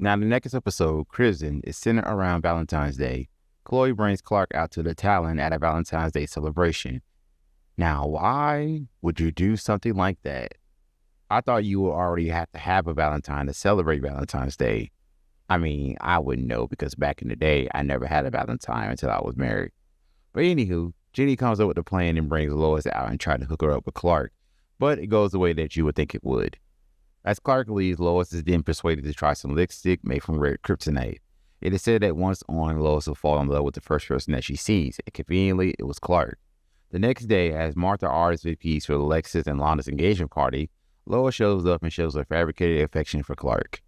Now, the next episode, Crimson, is centered around Valentine's Day. Chloe brings Clark out to the Talon at a Valentine's Day celebration. Now, why would you do something like that? I thought you would already have to have a Valentine to celebrate Valentine's Day. I mean, I wouldn't know because back in the day, I never had a Valentine until I was married. But anywho, Jenny comes up with a plan and brings Lois out and tries to hook her up with Clark, but it goes the way that you would think it would. As Clark leaves, Lois is then persuaded to try some lipstick made from red kryptonite. It is said that once on, Lois will fall in love with the first person that she sees, and conveniently, it was Clark. The next day, as Martha RSVPs for Alexis and Lana's engagement party, Lois shows up and shows her fabricated affection for Clark.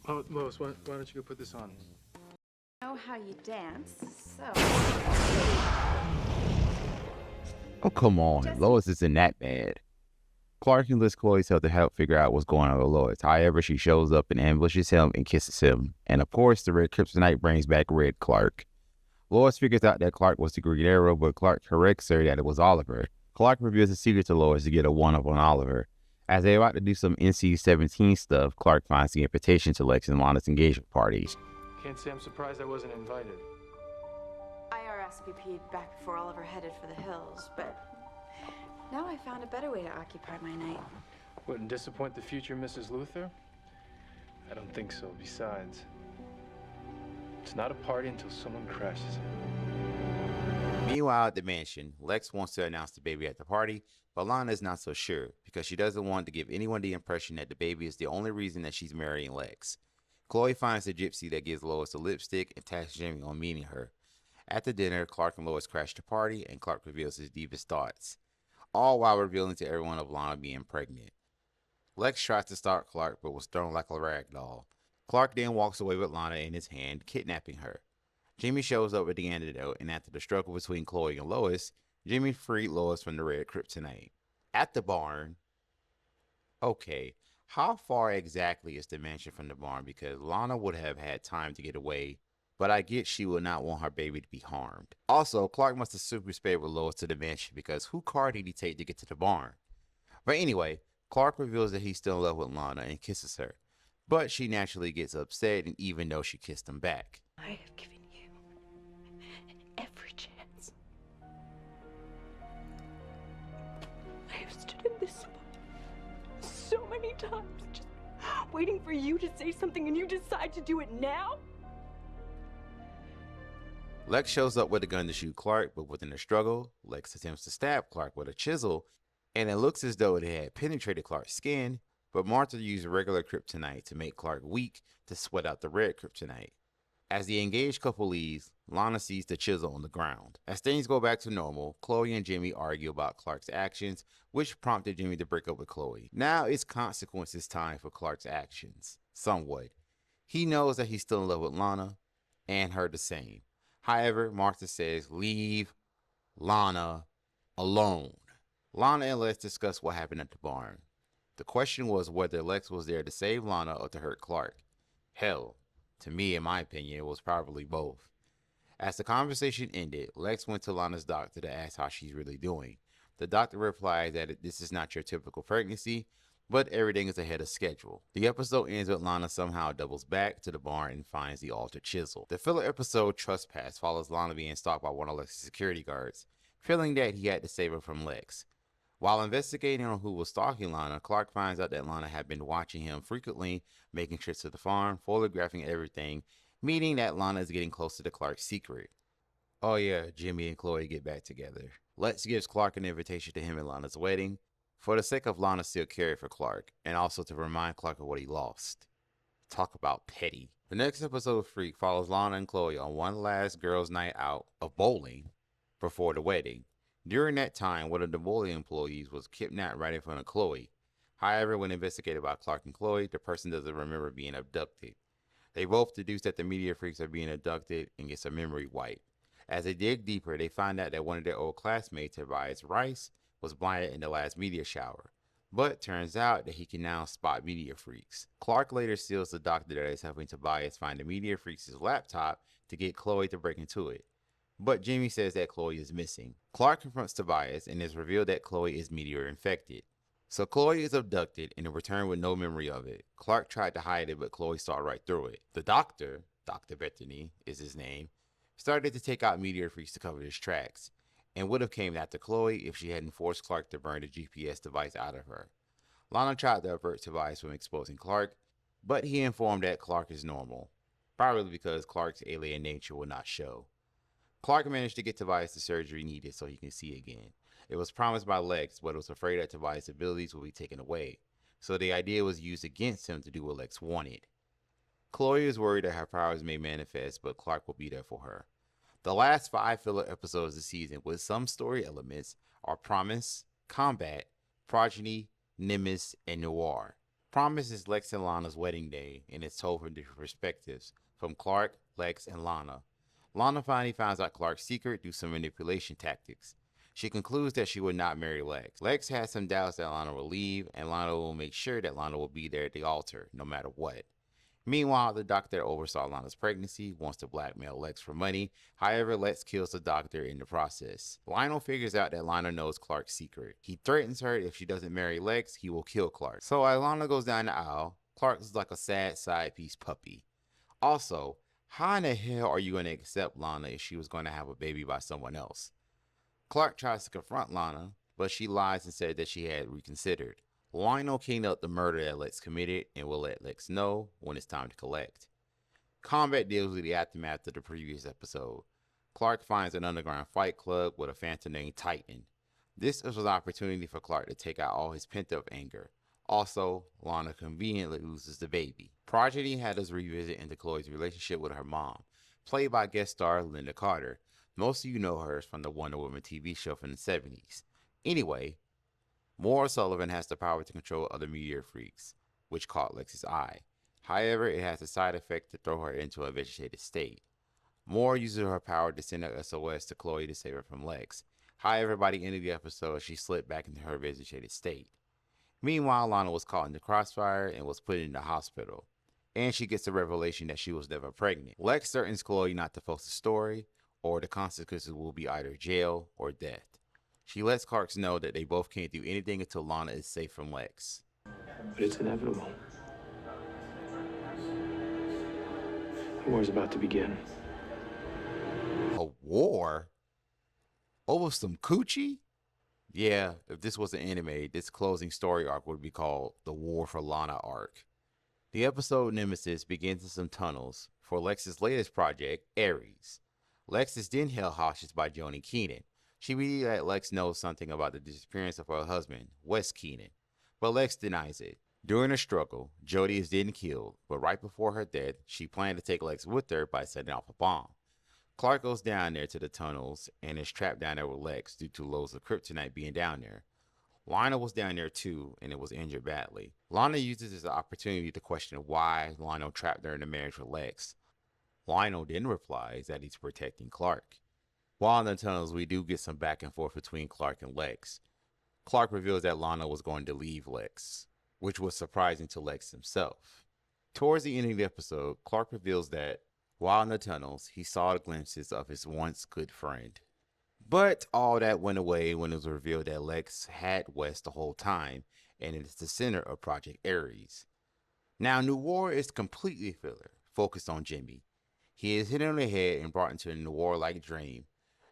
Oh, Lois, why don't you go put this on? Know how you dance, so... Oh, come on. Lois isn't that bad. Clark enlists Chloe's help to figure out what's going on with Lois. However, she shows up and ambushes him and kisses him. And of course, the red kryptonite brings back Red Clark. Lois figures out that Clark was the Green Arrow, but Clark corrects her that it was Oliver. Clark reveals a secret to Lois to get a one-up on Oliver. As they're about to do some NC-17 stuff, Clark finds the invitation to Lex and Lana's engagement parties. Can't say I'm surprised I wasn't invited. I RSVP'd back before Oliver headed for the hills, but now I found a better way to occupy my night. Wouldn't disappoint the future Mrs. Luther? I don't think so. Besides, it's not a party until someone crashes it. Meanwhile, at the mansion, Lex wants to announce the baby at the party, but Lana is not so sure because she doesn't want to give anyone the impression that the baby is the only reason that she's marrying Lex. Chloe finds the gypsy that gives Lois a lipstick and tasks Jimmy on meeting her. At the dinner, Clark and Lois crash the party, and Clark reveals his deepest thoughts, all while revealing to everyone of Lana being pregnant. Lex tries to stop Clark, but was thrown like a rag doll. Clark then walks away with Lana in his hand, kidnapping her. Jimmy shows up with the antidote, and after the struggle between Chloe and Lois, Jimmy freed Lois from the red kryptonite. At the barn, okay, how far exactly is the mansion from the barn? Because Lana would have had time to get away, but I get she would not want her baby to be harmed. Also, Clark must have super sped with Lois to the mansion because whose car did he take to get to the barn? But anyway, Clark reveals that he's still in love with Lana and kisses her, but she naturally gets upset, and even though she kissed him back. I have given you every chance. I have stood in this spot so many times, just waiting for you to say something, and you decide to do it now? Lex shows up with a gun to shoot Clark, but within the struggle, Lex attempts to stab Clark with a chisel, and it looks as though it had penetrated Clark's skin, but Martha used regular kryptonite to make Clark weak to sweat out the red kryptonite. As the engaged couple leaves, Lana sees the chisel on the ground. As things go back to normal, Chloe and Jimmy argue about Clark's actions, which prompted Jimmy to break up with Chloe. Now it's consequences time for Clark's actions, somewhat. He knows that he's still in love with Lana, and her the same. However, Martha says, leave Lana alone. Lana and Lex discuss what happened at the barn. The question was whether Lex was there to save Lana or to hurt Clark. Hell, to me, in my opinion, it was probably both. As the conversation ended, Lex went to Lana's doctor to ask how she's really doing. The doctor replied that this is not your typical pregnancy, but everything is ahead of schedule. The episode ends with Lana somehow doubles back to the barn and finds the altered chisel. The filler episode Trespass follows Lana being stalked by one of Lex's security guards, feeling that he had to save her from Lex. While investigating on who was stalking Lana, Clark finds out that Lana had been watching him frequently, making trips to the farm, photographing everything, meaning that Lana is getting closer to Clark's secret. Oh yeah, Jimmy and Chloe get back together. Lex gives Clark an invitation to him and Lana's wedding, for the sake of Lana's still care for Clark, and also to remind Clark of what he lost. Talk about petty. The next episode of Freak follows Lana and Chloe on one last girls' night out of bowling before the wedding. During that time, one of the bowling employees was kidnapped right in front of Chloe. However, when investigated by Clark and Chloe, the person doesn't remember being abducted. They both deduce that the media freaks are being abducted and gets a memory wipe. As they dig deeper, they find out that one of their old classmates, Tobias Rice, was blinded in the last media shower. But turns out that he can now spot media freaks. Clark later steals the doctor that is helping Tobias find the media freaks' laptop to get Chloe to break into it. But Jimmy says that Chloe is missing. Clark confronts Tobias and is revealed that Chloe is meteor infected. So Chloe is abducted and returned with no memory of it. Clark tried to hide it, but Chloe saw right through it. The doctor, Dr. Bethany is his name, started to take out meteor freaks to cover his tracks, and would have came after Chloe if she hadn't forced Clark to burn the GPS device out of her. Lana tried to avert Tobias from exposing Clark, but he informed that Clark is normal, probably because Clark's alien nature will not show. Clark managed to get Tobias the surgery needed so he can see again. It was promised by Lex, but was afraid that Tobias' abilities would be taken away, so the idea was used against him to do what Lex wanted. Chloe is worried that her powers may manifest, but Clark will be there for her. The last 5 filler episodes of the season, with some story elements, are Promise, Combat, Progeny, Nemesis, and Noir. Promise is Lex and Lana's wedding day, and it's told from different perspectives, from Clark, Lex, and Lana. Lana finally finds out Clark's secret through some manipulation tactics. She concludes that she would not marry Lex. Lex has some doubts that Lana will leave, and Lana will make sure that Lana will be there at the altar, no matter what. Meanwhile, the doctor that oversaw Lana's pregnancy wants to blackmail Lex for money. However, Lex kills the doctor in the process. Lionel figures out that Lana knows Clark's secret. He threatens her if she doesn't marry Lex, he will kill Clark. So as Lana goes down the aisle, Clark is like a sad side piece puppy. Also, how in the hell are you going to accept Lana if she was going to have a baby by someone else? Clark tries to confront Lana, but she lies and said that she had reconsidered. Lionel cleaned up the murder that Lex committed and will let Lex know when it's time to collect. Combat deals with the aftermath of the previous episode. Clark finds an underground fight club with a phantom named Titan. This is an opportunity for Clark to take out all his pent-up anger. Also, Lana conveniently loses the baby. Progeny had us revisit into Chloe's relationship with her mom, played by guest star Linda Carter. Most of you know her from the Wonder Woman TV show from the 70s. Anyway, Moore Sullivan has the power to control other meteor freaks, which caught Lex's eye. However, it has a side effect to throw her into a vegetated state. Moore uses her power to send a SOS to Chloe to save her from Lex. However, by the end of the episode, she slipped back into her vegetated state. Meanwhile, Lana was caught in the crossfire and was put in the hospital. And she gets the revelation that she was never pregnant. Lex threatens Chloe not to post the story, or the consequences will be either jail or death. She lets Clark know that they both can't do anything until Lana is safe from Lex. But it's inevitable. The war's about to begin. A war? Over some coochie? Yeah, if this was an anime, this closing story arc would be called the War for Lana arc. The episode Nemesis begins in some tunnels for Lex's latest project, Ares. Lex is then held hostage by Joni Keenan. She believes that Lex knows something about the disappearance of her husband, Wes Keenan, but Lex denies it. During a struggle, Jody is then killed, but right before her death, she planned to take Lex with her by setting off a bomb. Clark goes down there to the tunnels and is trapped down there with Lex due to loads of kryptonite being down there. Lionel was down there too, and it was injured badly. Lana uses this opportunity to question why Lionel trapped her in a marriage with Lex. Lionel then replies that he's protecting Clark. While in the tunnels, we do get some back and forth between Clark and Lex. Clark reveals that Lana was going to leave Lex, which was surprising to Lex himself. Towards the end of the episode, Clark reveals that while in the tunnels, he saw glimpses of his once good friend. But all that went away when it was revealed that Lex had Wes the whole time, and it is the center of Project Ares. Now, Noir is completely filler, focused on Jimmy. He is hit on the head and brought into a noir-like dream.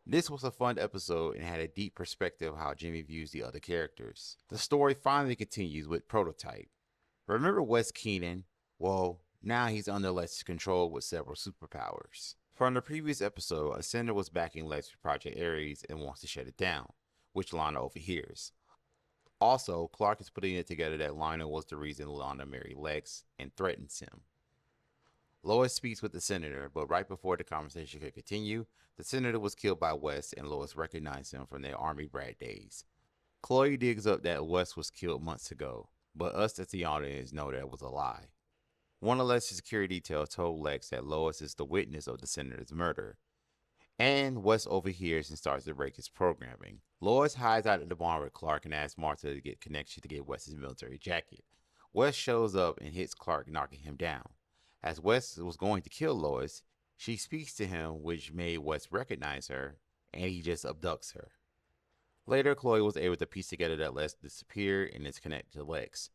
This was a fun episode and had a deep perspective of how Jimmy views the other characters. The story finally continues with Prototype. Remember Wes Keenan? Well, now he's under Lex's control with several superpowers. From the previous episode, a senator was backing Lex with Project Ares and wants to shut it down, which Lana overhears. Also, Clark is putting it together that Lionel was the reason Lana married Lex and threatens him. Lois speaks with the senator, but right before the conversation could continue, the senator was killed by Wes and Lois recognized him from their army brat days. Chloe digs up that Wes was killed months ago, but us as the audience know that it was a lie. One of Lex's security detail told Lex that Lois is the witness of the senator's murder, and Wes overhears and starts to break his programming. Lois hides out at the barn with Clark and asks Martha to get connection to get Wes's military jacket. Wes shows up and hits Clark, knocking him down. As Wes was going to kill Lois, she speaks to him, which made Wes recognize her, and he just abducts her. Later, Chloe was able to piece together that Lex disappeared and is connected to Lex.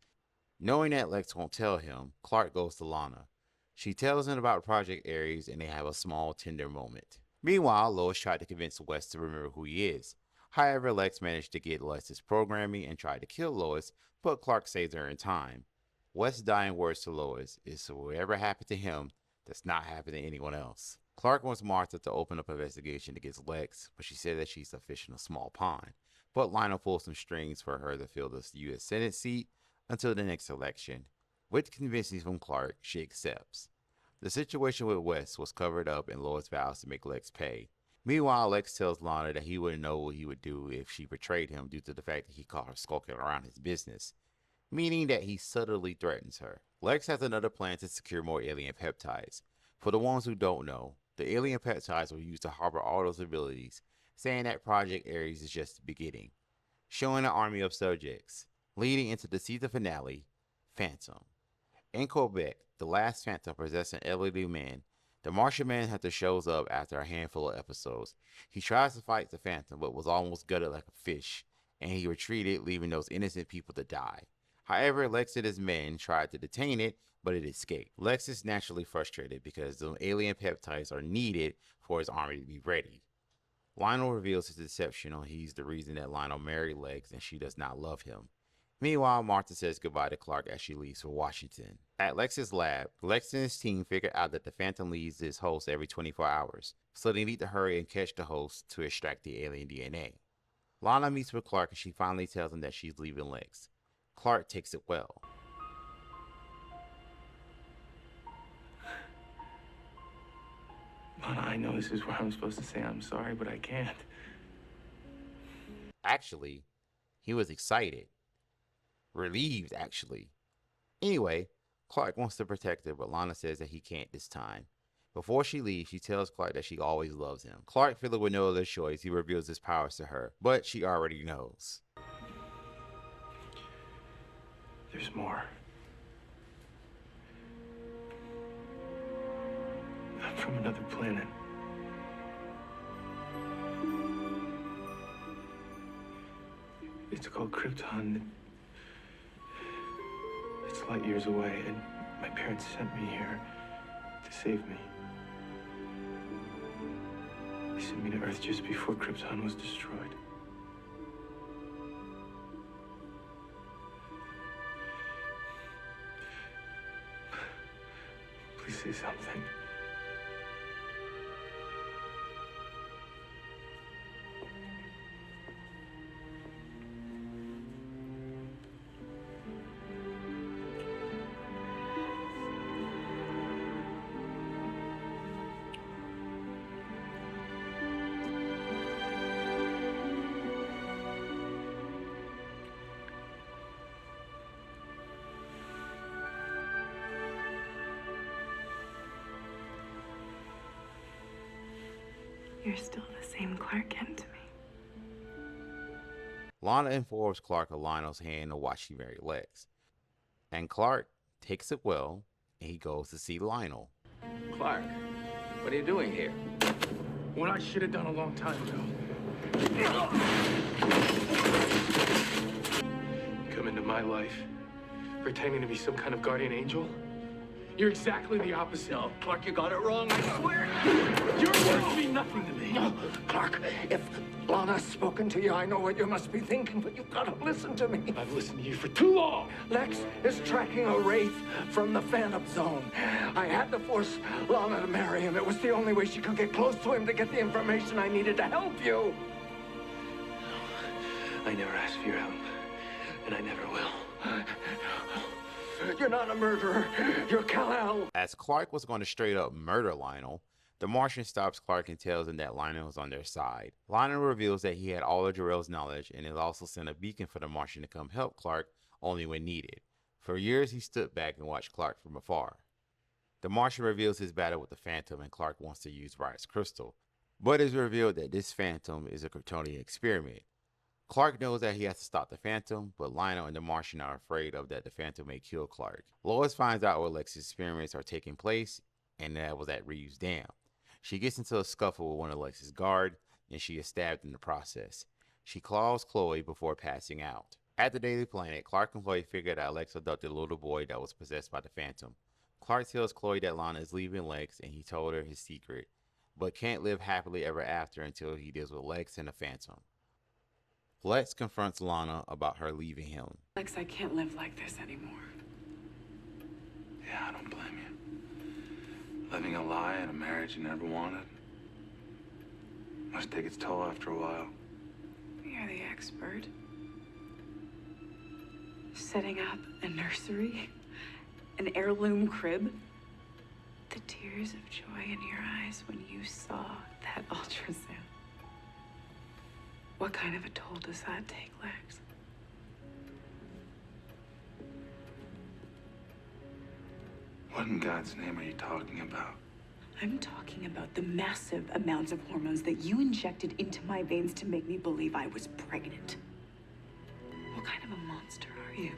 Knowing that Lex won't tell him, Clark goes to Lana. She tells him about Project Ares and they have a small tender moment. Meanwhile, Lois tried to convince Wes to remember who he is. However, Lex managed to get Lex's programming and tried to kill Lois, but Clark saves her in time. Wes' dying words to Lois is so whatever happened to him does not happen to anyone else. Clark wants Martha to open up an investigation against Lex, but she said that she's a fish in a small pond. But Lionel pulls some strings for her to fill the U.S. Senate seat until the next election. With convincing from Clark, she accepts. The situation with Wes was covered up and Lois vows to make Lex pay. Meanwhile, Lex tells Lana that he wouldn't know what he would do if she betrayed him due to the fact that he caught her skulking around his business, meaning that he subtly threatens her. Lex has another plan to secure more alien peptides. For the ones who don't know, the alien peptides were used to harbor all those abilities, saying that Project Ares is just the beginning, showing an army of subjects, leading into the season finale, Phantom. In Quebec, the last Phantom possessed an elderly man. The Martian Manhunter shows up after a handful of episodes. He tries to fight the Phantom, but was almost gutted like a fish, and he retreated, leaving those innocent people to die. However, Lex and his men tried to detain it, but it escaped. Lex is naturally frustrated because the alien peptides are needed for his army to be ready. Lionel reveals his deception on he's the reason that Lionel married Lex and she does not love him. Meanwhile, Martha says goodbye to Clark as she leaves for Washington. At Lex's lab, Lex and his team figure out that the Phantom leaves his host every 24 hours, so they need to hurry and catch the host to extract the alien DNA. Lana meets with Clark and she finally tells him that she's leaving Lex. Clark takes it well. Lana, I know this is where I'm supposed to say I'm sorry, but I can't. Actually, he was excited. Relieved, actually. Anyway, Clark wants to protect her, but Lana says that he can't this time. Before she leaves, she tells Clark that she always loves him. Clark, feeling with no other choice, he reveals his powers to her, but she already knows. There's more. I'm from another planet. It's called Krypton. It's light years away, and my parents sent me here to save me. They sent me to Earth just before Krypton was destroyed. Please say something. You're still the same Clark Kent to me. Lana informs Clark of Lionel's hand to watch she marry Lex. And Clark takes it well, and he goes to see Lionel. Clark, what are you doing here? What I should have done a long time ago. Come into my life, pretending to be some kind of guardian angel. You're exactly the opposite. No, Clark, you got it wrong, I swear. Your words mean nothing to me. No, Clark, if Lana's spoken to you, I know what you must be thinking, but you've got to listen to me. I've listened to you for too long. Lex is tracking a wraith from the Phantom Zone. I had to force Lana to marry him. It was the only way she could get close to him to get the information I needed to help you. I never asked for your help, and I never will. You're not a murderer. You're Kal-El. As Clark was going to straight up murder Lionel, the Martian stops Clark and tells him that Lionel is on their side. Lionel reveals that he had all of Jor-El's knowledge and has also sent a beacon for the Martian to come help Clark only when needed. For years, he stood back and watched Clark from afar. The Martian reveals his battle with the Phantom and Clark wants to use Riot's crystal, but it's revealed that this Phantom is a Kryptonian experiment. Clark knows that he has to stop the Phantom, but Lionel and the Martian are afraid of that the Phantom may kill Clark. Lois finds out where Lex's experiments are taking place, and that was at Reeves Dam. She gets into a scuffle with one of Lex's guards, and she is stabbed in the process. She claws Chloe before passing out. At the Daily Planet, Clark and Chloe figure that Lex abducted a little boy that was possessed by the Phantom. Clark tells Chloe that Lana is leaving Lex and he told her his secret, but can't live happily ever after until he deals with Lex and the Phantom. Lex confronts Lana about her leaving him. Lex, I can't live like this anymore. Yeah, I don't blame you. Living a lie in a marriage you never wanted must take its toll after a while. You're the expert. Setting up a nursery, an heirloom crib. The tears of joy in your eyes when you saw that ultrasound. What kind of a toll does that take, Lex? What in God's name are you talking about? I'm talking about the massive amounts of hormones that you injected into my veins to make me believe I was pregnant. What kind of a monster are you?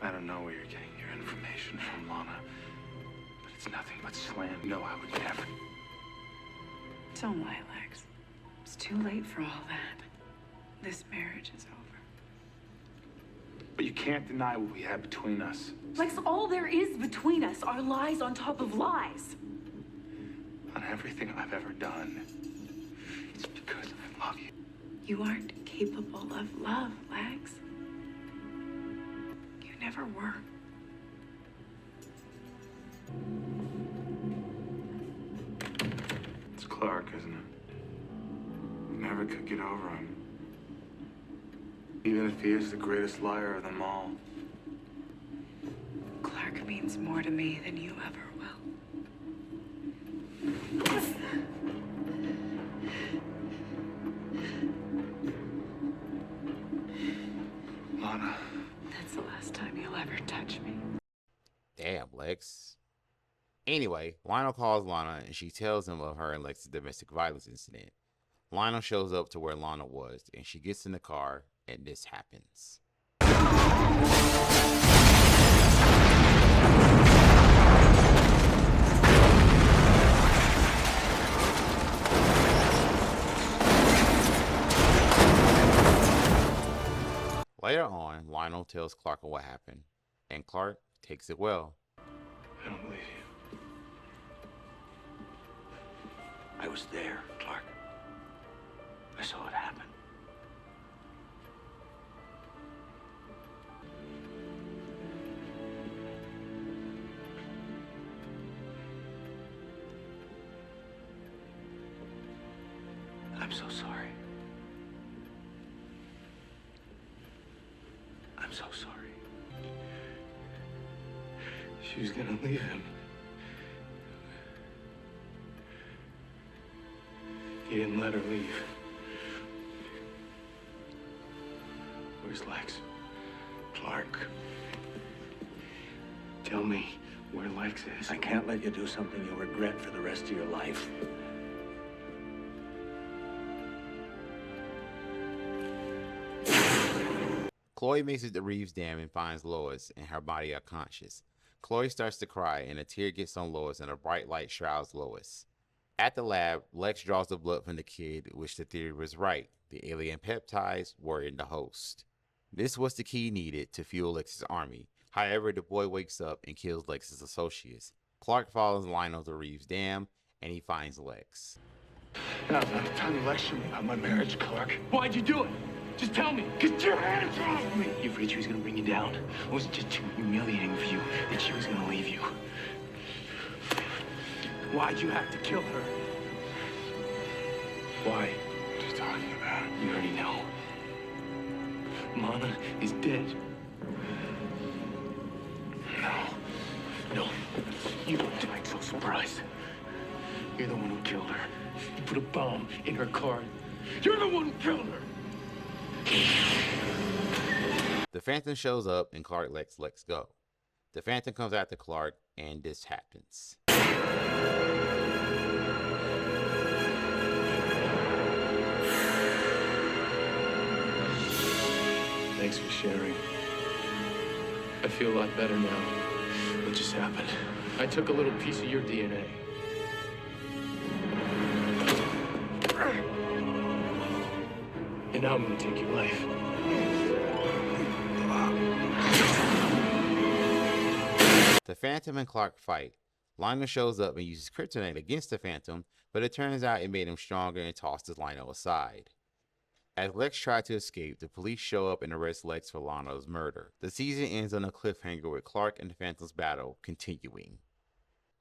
I don't know where you're getting your information from, Lana, but it's nothing but slam. No, I would never. Don't lie, Lex. It's too late for all that. This marriage is over. But you can't deny what we had between us. Lex, all there is between us are lies on top of lies. On everything I've ever done, it's because I love you. You aren't capable of love, Lex. You never were. It's Clark, isn't it? You never could get over him. Even if he is the greatest liar of them all. Clark means more to me than you ever will. Lana. That's the last time you'll ever touch me. Damn, Lex. Anyway, Lionel calls Lana and she tells him of her and Lex's domestic violence incident. Lionel shows up to where Lana was and she gets in the car and this happens. Later on, Lionel tells Clark what happened, and Clark takes it well. I don't believe you. I was there, Clark. I saw it happen. I'm so sorry. I'm so sorry. She was gonna leave him. He didn't let her leave. Where's Lex? Clark, Tell me where Lex is. I can't let you do something you'll regret for the rest of your life. Chloe makes it to Reeves Dam and finds Lois and her body unconscious. Chloe starts to cry and a tear gets on Lois and a bright light shrouds Lois. At the lab, Lex draws the blood from the kid, which the theory was right. The alien peptides were in the host. This was the key needed to fuel Lex's army. However, the boy wakes up and kills Lex's associates. Clark follows Lionel to Reeves Dam and he finds Lex. Now's not the time to lecture me about my marriage, Clark. Why'd you do it? Just tell me. Get your hands off me! You afraid she was gonna bring you down? Or was it just too humiliating for you that she was gonna leave you? Why'd you have to kill her? Why? What are you talking about? You already know. Lana is dead. No. You don't act so surprised. You're the one who killed her. You put a bomb in her car. You're the one who killed her! The Phantom shows up and Clark lets Lex go. The Phantom comes after Clark and this happens. Thanks for sharing. I feel a lot better now. What just happened? I took a little piece of your DNA. And now I'm gonna take your life. The Phantom and Clark fight. Lionel shows up and uses kryptonite against the Phantom, but it turns out it made him stronger and tosses Lionel aside. As Lex tried to escape, the police show up and arrest Lex for Lionel's murder. The season ends on a cliffhanger with Clark and the Phantom's battle continuing.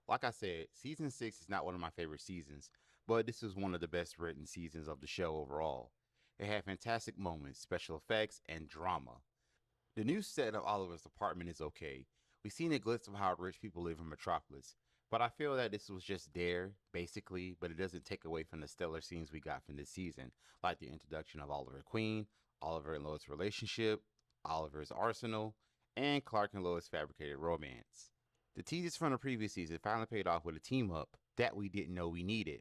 Like I said, season 6 is not one of my favorite seasons, but this is one of the best written seasons of the show overall. It had fantastic moments, special effects, and drama. The new set of Oliver's apartment is okay. We've seen a glimpse of how rich people live in Metropolis, but I feel that this was just there, basically, but it doesn't take away from the stellar scenes we got from this season, like the introduction of Oliver Queen, Oliver and Lois' relationship, Oliver's arsenal, and Clark and Lois' fabricated romance. The teasers from the previous season finally paid off with a team up that we didn't know we needed.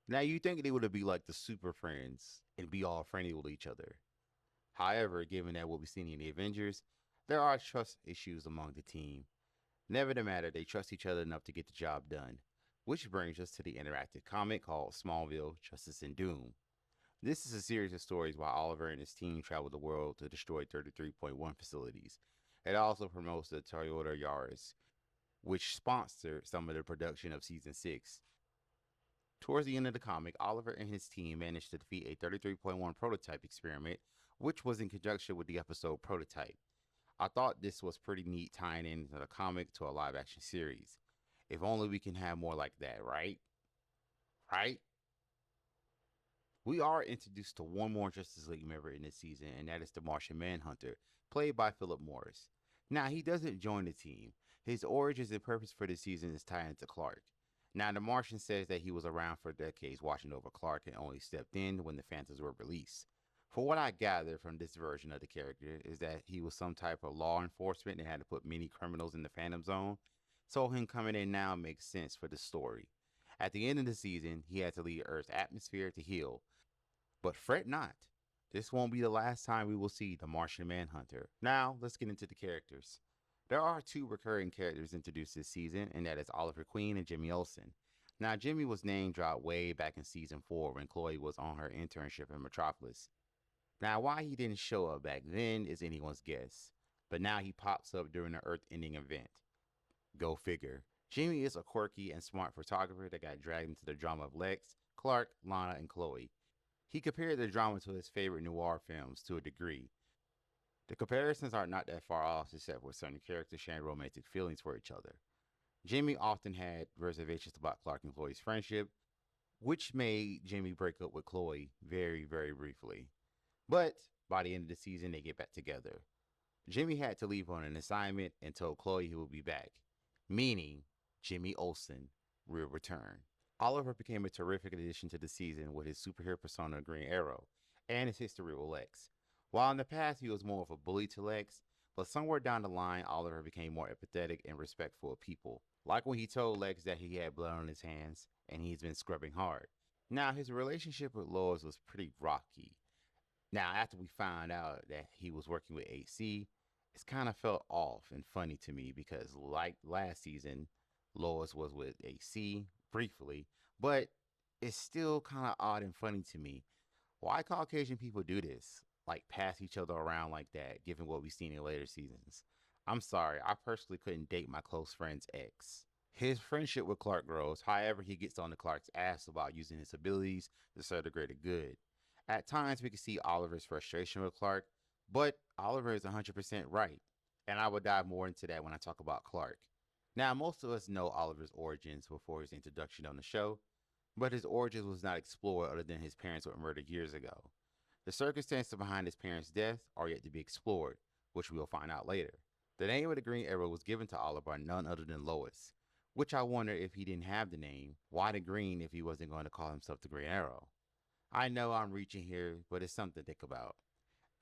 Now you think they would be like the super friends and be all friendly with each other. However, given that what we've seen in the Avengers, there are trust issues among the team. Never the matter, they trust each other enough to get the job done. Which brings us to the interactive comic called Smallville, Justice and Doom. This is a series of stories while Oliver and his team travel the world to destroy 33.1 facilities. It also promotes the Toyota Yaris, which sponsored some of the production of season 6. Towards the end of the comic, Oliver and his team managed to defeat a 33.1 prototype experiment, which was in conjunction with the episode Prototype. I thought this was pretty neat tying into the comic to a live action series. If only we can have more like that, right? Right? We are introduced to one more Justice League member in this season, and that is the Martian Manhunter, played by Philip Morris. Now, he doesn't join the team. His origins and purpose for this season is tied into Clark. Now, the Martian says that he was around for decades watching over Clark and only stepped in when the Phantoms were released. For what I gather from this version of the character is that he was some type of law enforcement and had to put many criminals in the Phantom Zone, so him coming in now makes sense for the story. At the end of the season, he had to leave Earth's atmosphere to heal. But fret not, this won't be the last time we will see the Martian Manhunter. Now, let's get into the characters. There are 2 recurring characters introduced this season, and that is Oliver Queen and Jimmy Olsen. Now, Jimmy was name dropped way back in season 4 when Chloe was on her internship in Metropolis. Now, why he didn't show up back then is anyone's guess, but now he pops up during the Earth-ending event. Go figure. Jimmy is a quirky and smart photographer that got dragged into the drama of Lex, Clark, Lana, and Chloe. He compared the drama to his favorite noir films to a degree. The comparisons are not that far off, except for certain characters sharing romantic feelings for each other. Jimmy often had reservations about Clark and Chloe's friendship, which made Jimmy break up with Chloe very, very briefly. But by the end of the season, they get back together. Jimmy had to leave on an assignment and told Chloe he would be back, meaning Jimmy Olsen will return. Oliver became a terrific addition to the season with his superhero persona Green Arrow and his history with Lex. While in the past he was more of a bully to Lex, but somewhere down the line Oliver became more empathetic and respectful of people. Like when he told Lex that he had blood on his hands and he's been scrubbing hard. Now his relationship with Lois was pretty rocky. Now after we found out that he was working with AC, it's kind of felt off and funny to me because like last season, Lois was with AC briefly, but it's still kind of odd and funny to me. Why Caucasian people do this? Like pass each other around like that, given what we've seen in later seasons. I'm sorry, I personally couldn't date my close friend's ex. His friendship with Clark grows, however, he gets on to Clark's ass about using his abilities to serve the greater good. At times, we can see Oliver's frustration with Clark, but Oliver is 100% right, and I will dive more into that when I talk about Clark. Now, most of us know Oliver's origins before his introduction on the show, but his origins was not explored other than his parents were murdered years ago. The circumstances behind his parents' death are yet to be explored, which we will find out later. The name of the Green Arrow was given to Oliver by none other than Lois, which I wonder if he didn't have the name, why the green if he wasn't going to call himself the Green Arrow? I know I'm reaching here, but it's something to think about.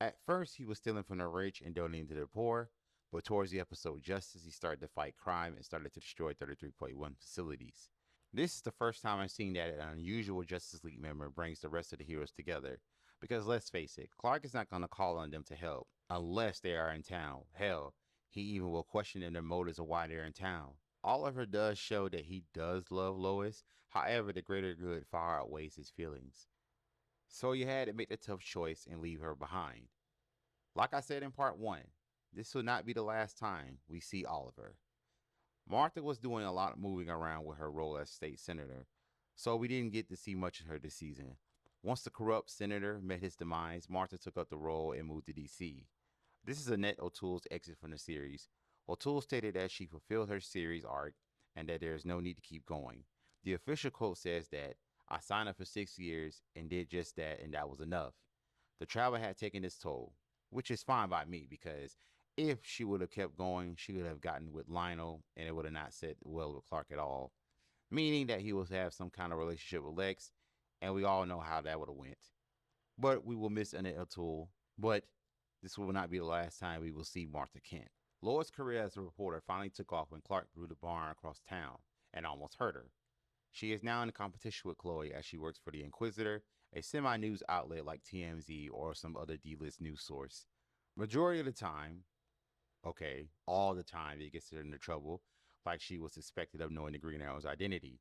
At first, he was stealing from the rich and donating to the poor, but towards the episode Justice, he started to fight crime and started to destroy 33.1 facilities. This is the first time I've seen that an unusual Justice League member brings the rest of the heroes together. Because let's face it, Clark is not going to call on them to help unless they are in town. Hell, he even will question their motives of why they're in town. Oliver does show that he does love Lois, however, the greater good far outweighs his feelings. So you had to make the tough choice and leave her behind. Like I said in part 1, this will not be the last time we see Oliver. Martha was doing a lot of moving around with her role as state senator, so we didn't get to see much of her this season. Once the corrupt senator met his demise, Martha took up the role and moved to DC. This is Annette O'Toole's exit from the series. O'Toole stated that she fulfilled her series arc and that there is no need to keep going. The official quote says that, "I signed up for 6 years and did just that, and that was enough." The travel had taken its toll, which is fine by me because if she would have kept going, she would have gotten with Lionel and it would have not set well with Clark at all, meaning that he would have some kind of relationship with Lex, and we all know how that would have went. But we will miss Annette O'Toole, but this will not be the last time we will see Martha Kent. Lois' career as a reporter finally took off when Clark threw the barn across town and almost hurt her. She is now in competition with Chloe as she works for the Inquisitor, a semi-news outlet like TMZ or some other D-list news source. Majority of the time, okay, all the time it gets her into trouble, like she was suspected of knowing the Green Arrow's identity,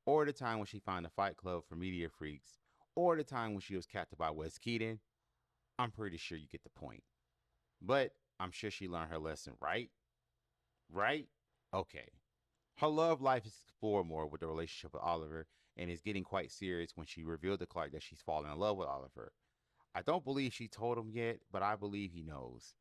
or the time when she found a fight club for media freaks, or the time when she was captured by Wes Keaton. I'm pretty sure you get the point. But I'm sure she learned her lesson, right? Right? Okay. Her love life is explored more with the relationship with Oliver and is getting quite serious when she revealed to Clark that she's fallen in love with Oliver. I don't believe she told him yet, but I believe he knows.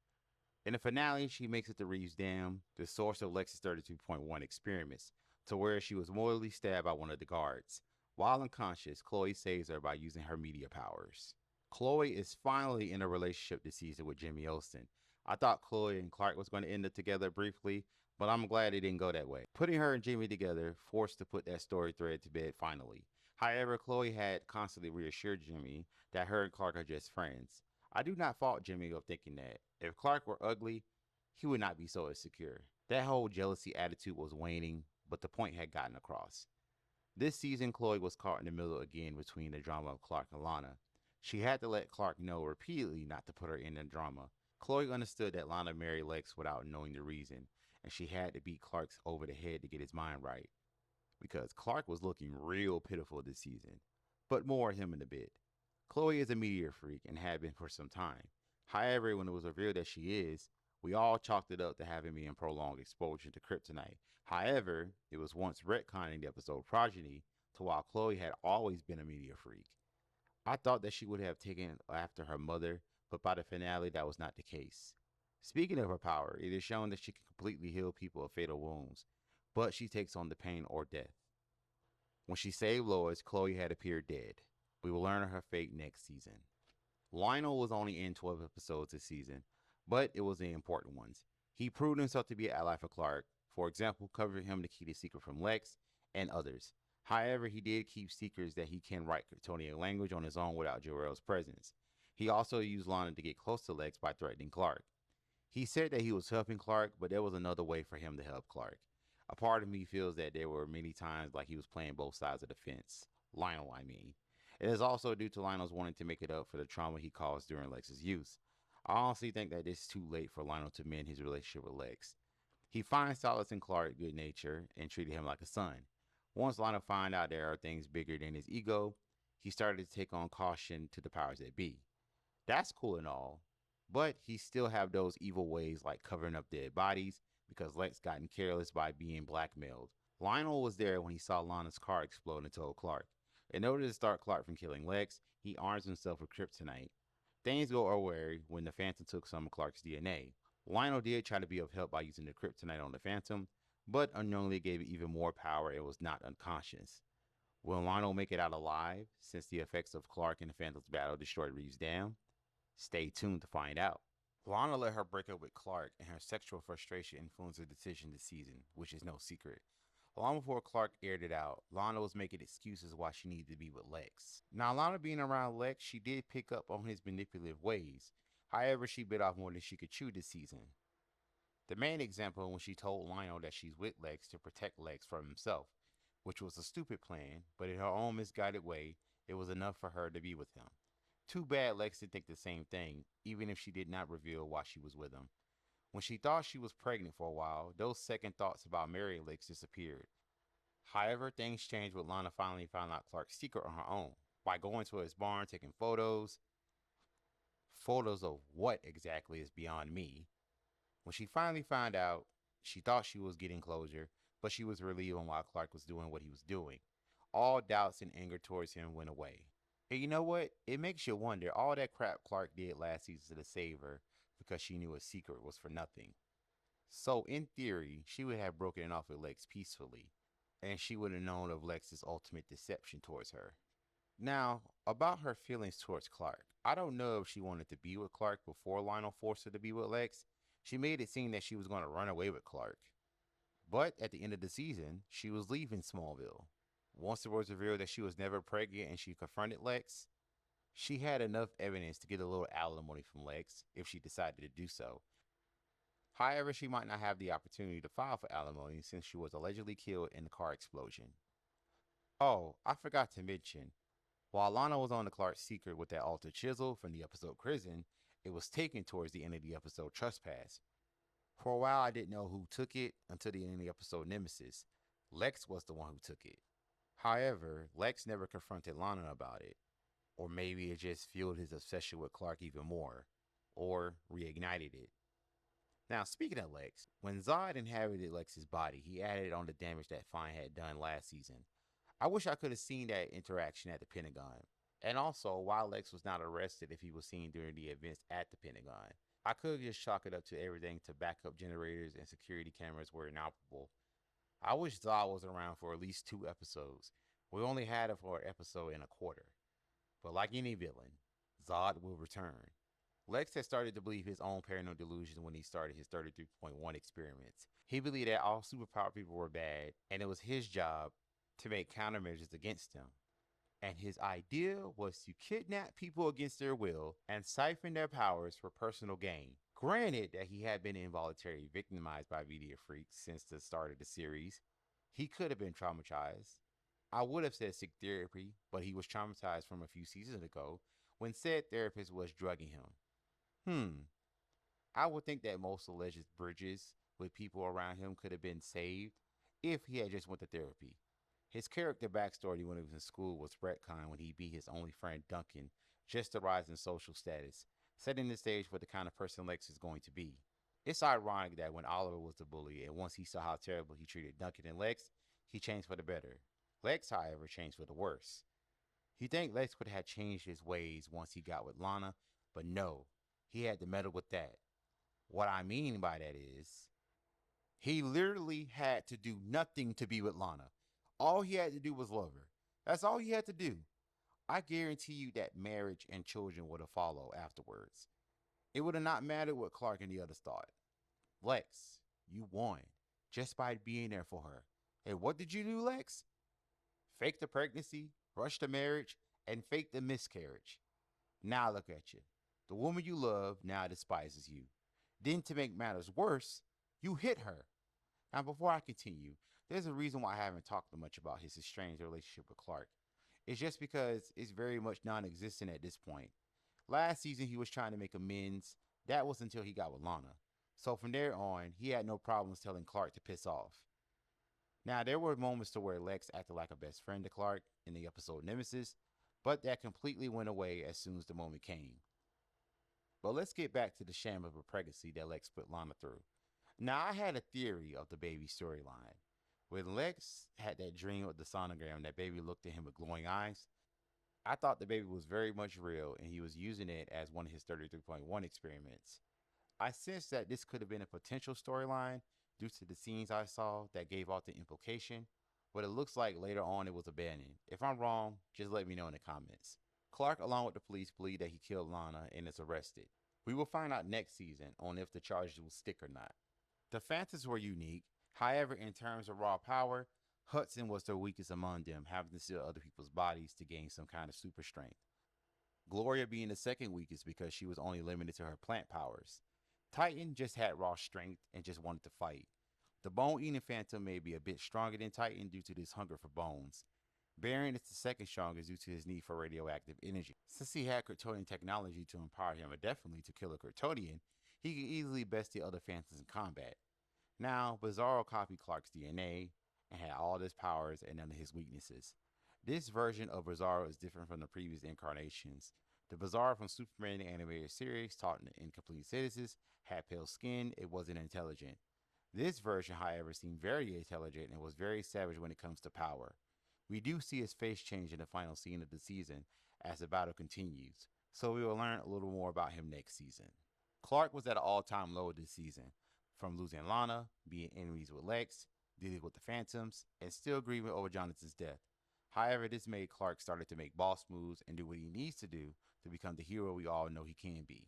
In the finale, she makes it to Reeves Dam, the source of Lex's 32.1 experiments, to where she was mortally stabbed by one of the guards. While unconscious, Chloe saves her by using her media powers. Chloe is finally in a relationship this season with Jimmy Olsen. I thought Chloe and Clark was going to end up together briefly, but I'm glad it didn't go that way. Putting her and Jimmy together forced to put that story thread to bed finally. However, Chloe had constantly reassured Jimmy that her and Clark are just friends. I do not fault Jimmy of thinking that. If Clark were ugly, he would not be so insecure. That whole jealousy attitude was waning, but the point had gotten across. This season, Chloe was caught in the middle again between the drama of Clark and Lana. She had to let Clark know repeatedly not to put her in the drama. Chloe understood that Lana married Lex without knowing the reason, and she had to beat Clark over the head to get his mind right. Because Clark was looking real pitiful this season. But more on him in a bit. Chloe is a meteor freak and had been for some time. However, when it was revealed that she is, we all chalked it up to having been prolonged exposure to kryptonite. However, it was once retconning the episode Progeny to while Chloe had always been a meteor freak. I thought that she would have taken after her mother, but by the finale, that was not the case. Speaking of her power, it is shown that she can completely heal people of fatal wounds, but she takes on the pain or death. When she saved Lois, Chloe had appeared dead. We will learn of her fate next season. Lionel was only in 12 episodes this season, but it was the important ones. He proved himself to be an ally for Clark, for example, covering him to keep the secret from Lex and others. However, he did keep secrets that he can write Kryptonian language on his own without Jor-El's presence. He also used Lana to get close to Lex by threatening Clark. He said that he was helping Clark, but there was another way for him to help Clark. A part of me feels that there were many times like he was playing both sides of the fence. Lionel, I mean. It is also due to Lionel's wanting to make it up for the trauma he caused during Lex's youth. I honestly think that it's too late for Lionel to mend his relationship with Lex. He finds solace in Clark's good nature and treated him like a son. Once Lionel found out there are things bigger than his ego, he started to take on caution to the powers that be. That's cool and all, but he still have those evil ways like covering up dead bodies because Lex gotten careless by being blackmailed. Lionel was there when he saw Lana's car explode and told Clark. In order to start Clark from killing Lex, he arms himself with kryptonite. Things go awry when the Phantom took some of Clark's DNA. Lionel did try to be of help by using the kryptonite on the Phantom, but unknowingly gave it even more power and was not unconscious. Will Lionel make it out alive since the effects of Clark and the Phantom's battle destroyed Reeves Dam? Stay tuned to find out. Lana let her break up with Clark and her sexual frustration influence her decision this season, which is no secret. Long before Clark aired it out, Lana was making excuses why she needed to be with Lex. Now, Lana being around Lex, she did pick up on his manipulative ways. However, she bit off more than she could chew this season. The main example when she told Lionel that she's with Lex to protect Lex from himself, which was a stupid plan, but in her own misguided way, it was enough for her to be with him. Too bad Lex did think the same thing, even if she did not reveal why she was with him. When she thought she was pregnant for a while, those second thoughts about marrying Lex disappeared. However, things changed when Lana finally found out Clark's secret on her own. by going to his barn, taking photos. Photos of what exactly is beyond me. When she finally found out, she thought she was getting closure, but she was relieved on why Clark was doing what he was doing. All doubts and anger towards him went away. And you know what? It makes you wonder all that crap Clark did last season to save her because she knew a secret was for nothing. So, in theory, she would have broken it off with Lex peacefully, and she would have known of Lex's ultimate deception towards her. Now, about her feelings towards Clark, I don't know if she wanted to be with Clark before Lionel forced her to be with Lex. She made it seem that she was going to run away with Clark. But at the end of the season, she was leaving Smallville. Once it was revealed that she was never pregnant and she confronted Lex, she had enough evidence to get a little alimony from Lex if she decided to do so. However, she might not have the opportunity to file for alimony since she was allegedly killed in the car explosion. Oh, I forgot to mention, while Lana was on the Clark's secret with that altered chisel from the episode Prison, it was taken towards the end of the episode Trespass. For a while, I didn't know who took it until the end of the episode Nemesis. Lex was the one who took it. However, Lex never confronted Lana about it. Or maybe it just fueled his obsession with Clark even more. Or reignited it. Now, speaking of Lex, when Zod inhabited Lex's body, he added on the damage that Fine had done last season. I wish I could have seen that interaction at the Pentagon. And also, why Lex was not arrested if he was seen during the events at the Pentagon. I could just chalk it up to everything to backup generators and security cameras were inoperable. I wish Zod was around for at least 2 episodes. We only had him for an episode and a quarter. But like any villain, Zod will return. Lex had started to believe his own paranoid delusions when he started his 33.1 experiments. He believed that all superpowered people were bad, and it was his job to make countermeasures against them. And his idea was to kidnap people against their will and siphon their powers for personal gain. Granted that he had been involuntarily victimized by media freaks since the start of the series, he could have been traumatized. I would have said sick therapy, but he was traumatized from a few seasons ago when said therapist was drugging him. I would think that most alleged bridges with people around him could have been saved if he had just went to therapy. His character backstory when he was in school was retconned when he beat his only friend Duncan just to rise in social status, setting the stage for the kind of person Lex is going to be. It's ironic that when Oliver was the bully and once he saw how terrible he treated Duncan and Lex, he changed for the better. Lex, however, changed for the worse. You think Lex would have changed his ways once he got with Lana, but no, he had to meddle with that. What I mean by that is, he literally had to do nothing to be with Lana. All he had to do was love her. That's all he had to do. I guarantee you that marriage and children would have followed afterwards. It would have not mattered what Clark and the others thought. Lex, you won just by being there for her. And what did you do, Lex? Fake the pregnancy, rush the marriage, and fake the miscarriage. Now look at you. The woman you love now despises you. Then to make matters worse, you hit her. Now before I continue, there's a reason why I haven't talked much about his estranged relationship with Clark. It's just because it's very much non-existent at this point. Last season he was trying to make amends. That was until he got with Lana. So from there on, he had no problems telling Clark to piss off. Now there were moments to where Lex acted like a best friend to Clark in the episode Nemesis, but that completely went away as soon as the moment came. But let's get back to the sham of a pregnancy that Lex put Lana through. Now I had a theory of the baby storyline. When Lex had that dream of the sonogram, that baby looked at him with glowing eyes, I thought the baby was very much real and he was using it as one of his 33.1 experiments. I sensed that this could have been a potential storyline due to the scenes I saw that gave out the implication, but it looks like later on it was abandoned. If I'm wrong, just let me know in the comments. Clark, along with the police, believe that he killed Lana and is arrested. We will find out next season on if the charges will stick or not. The Phantoms were unique. However, in terms of raw power, Hudson was the weakest among them, having to steal other people's bodies to gain some kind of super strength. Gloria being the second weakest because she was only limited to her plant powers. Titan just had raw strength and just wanted to fight. The bone-eating Phantom may be a bit stronger than Titan due to this hunger for bones. Baron is the second strongest due to his need for radioactive energy. Since he had Kryptonian technology to empower him indefinitely to kill a Kryptonian, he could easily best the other Phantoms in combat. Now, Bizarro copied Clark's DNA and had all his powers and none of his weaknesses. This version of Bizarro is different from the previous incarnations. The Bizarro from Superman animated series taught incomplete sentences, had pale skin, it wasn't intelligent. This version, however, seemed very intelligent and was very savage when it comes to power. We do see his face change in the final scene of the season as the battle continues, so we will learn a little more about him next season. Clark was at an all-time low this season, from losing Lana, being enemies with Lex, dealing with the Phantoms, and still grieving over Jonathan's death. However, this made Clark started to make boss moves and do what he needs to do to become the hero we all know he can be.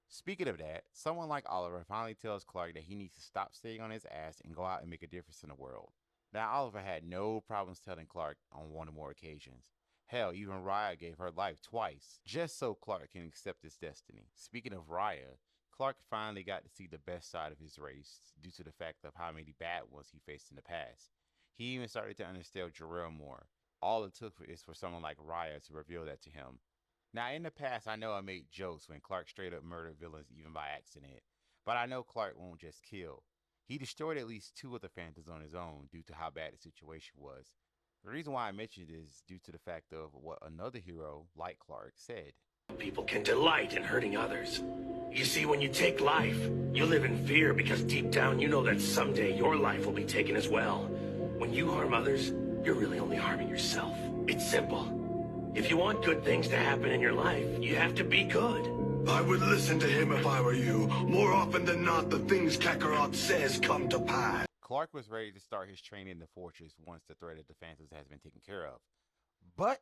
Speaking of that, someone like Oliver finally tells Clark that he needs to stop staying on his ass and go out and make a difference in the world. Now, Oliver had no problems telling Clark on one or more occasions. Hell, even Raya gave her life twice, just so Clark can accept his destiny. Speaking of Raya, Clark finally got to see the best side of his race due to the fact of how many bad ones he faced in the past. He even started to understand Jor-El more. All it took is for someone like Raya to reveal that to him. Now, in the past, I know I made jokes when Clark straight up murdered villains even by accident, but I know Clark won't just kill. He destroyed at least 2 of the Phantoms on his own due to how bad the situation was. The reason why I mentioned it is due to the fact of what another hero, like Clark, said. People can delight in hurting others. You see, when you take life, you live in fear because deep down you know that someday your life will be taken as well. When you harm others, you're really only harming yourself. It's simple. If you want good things to happen in your life, you have to be good. I would listen to him if I were you. More often than not, the things Kakarot says come to pass. Clark was ready to start his training in the fortress once the threat of the Phantoms has been taken care of. But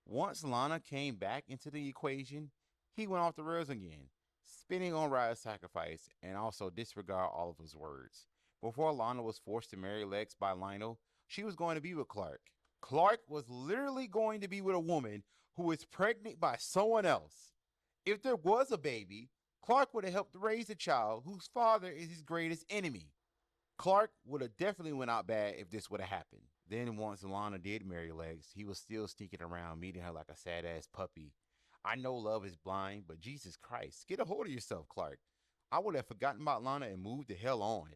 once Lana came back into the equation, he went off the rails again, spinning on Raya's sacrifice and also disregard all of his words. Before Lana was forced to marry Lex by Lionel, she was going to be with Clark. Clark was literally going to be with a woman who was pregnant by someone else. If there was a baby, Clark would have helped raise the child whose father is his greatest enemy. Clark would have definitely went out bad if this would have happened. Then once Lana did marry Lex, he was still sneaking around meeting her like a sad-ass puppy. I know love is blind, but Jesus Christ, get a hold of yourself, Clark. I would have forgotten about Lana and moved the hell on.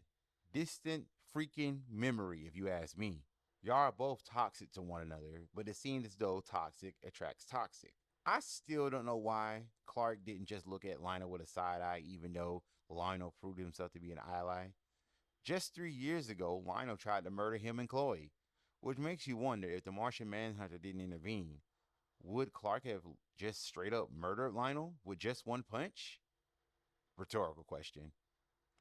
Distant freaking memory, if you ask me. Y'all are both toxic to one another, but it seems as though toxic attracts toxic. I still don't know why Clark didn't just look at Lionel with a side eye, even though Lionel proved himself to be an ally. Just 3 years ago, Lionel tried to murder him and Chloe, which makes you wonder if the Martian Manhunter didn't intervene. Would Clark have just straight up murdered Lionel with just one punch? Rhetorical question.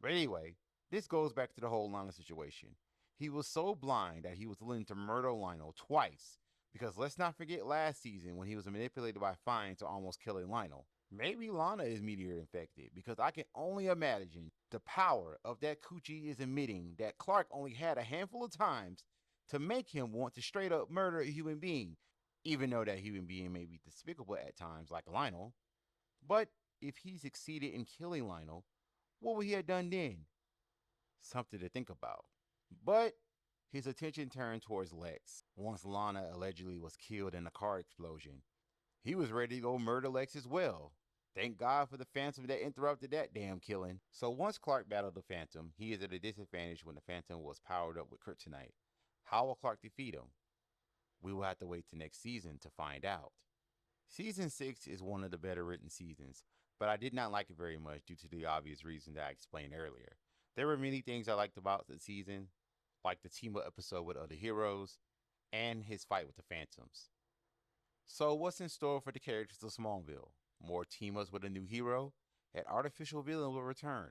But anyway, this goes back to the whole Lionel situation. He was so blind that he was willing to murder Lionel twice, because let's not forget last season when he was manipulated by Fine to almost killing Lionel. Maybe Lana is meteor infected, because I can only imagine the power of that coochie is emitting that Clark only had a handful of times to make him want to straight up murder a human being, even though that human being may be despicable at times like Lionel. But if he succeeded in killing Lionel, what would he have done then? Something to think about. But his attention turned towards Lex once Lana allegedly was killed in a car explosion. He was ready to go murder Lex as well. Thank God for the Phantom that interrupted that damn killing. So once Clark battled the Phantom, he is at a disadvantage when the Phantom was powered up with kryptonite. How will Clark defeat him? We will have to wait till next season to find out. Season 6 is one of the better written seasons, but I did not like it very much due to the obvious reasons that I explained earlier. There were many things I liked about the season, like the team-up episode with other heroes, and his fight with the Phantoms. So what's in store for the characters of Smallville? More team-ups with a new hero? An artificial villain will return.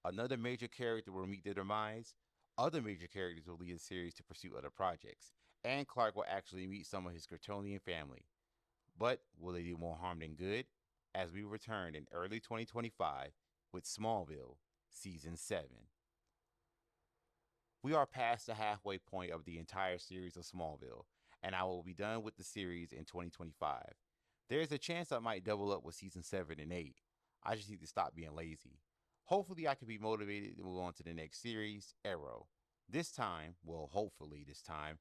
Another major character will meet their demise. Other major characters will lead a series to pursue other projects. And Clark will actually meet some of his Kryptonian family. But will they do more harm than good? As we return in early 2025 with Smallville Season 7. We are past the halfway point of the entire series of Smallville, and I will be done with the series in 2025. There is a chance I might double up with Season 7 and 8. I just need to stop being lazy. Hopefully I can be motivated to move on to the next series, Arrow. This time, well hopefully this time,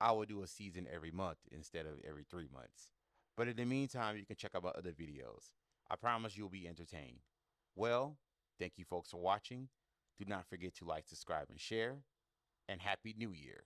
I will do a season every month instead of every 3 months. But in the meantime, you can check out my other videos. I promise you'll be entertained. Well, thank you folks for watching. Do not forget to like, subscribe, and share. And Happy New Year.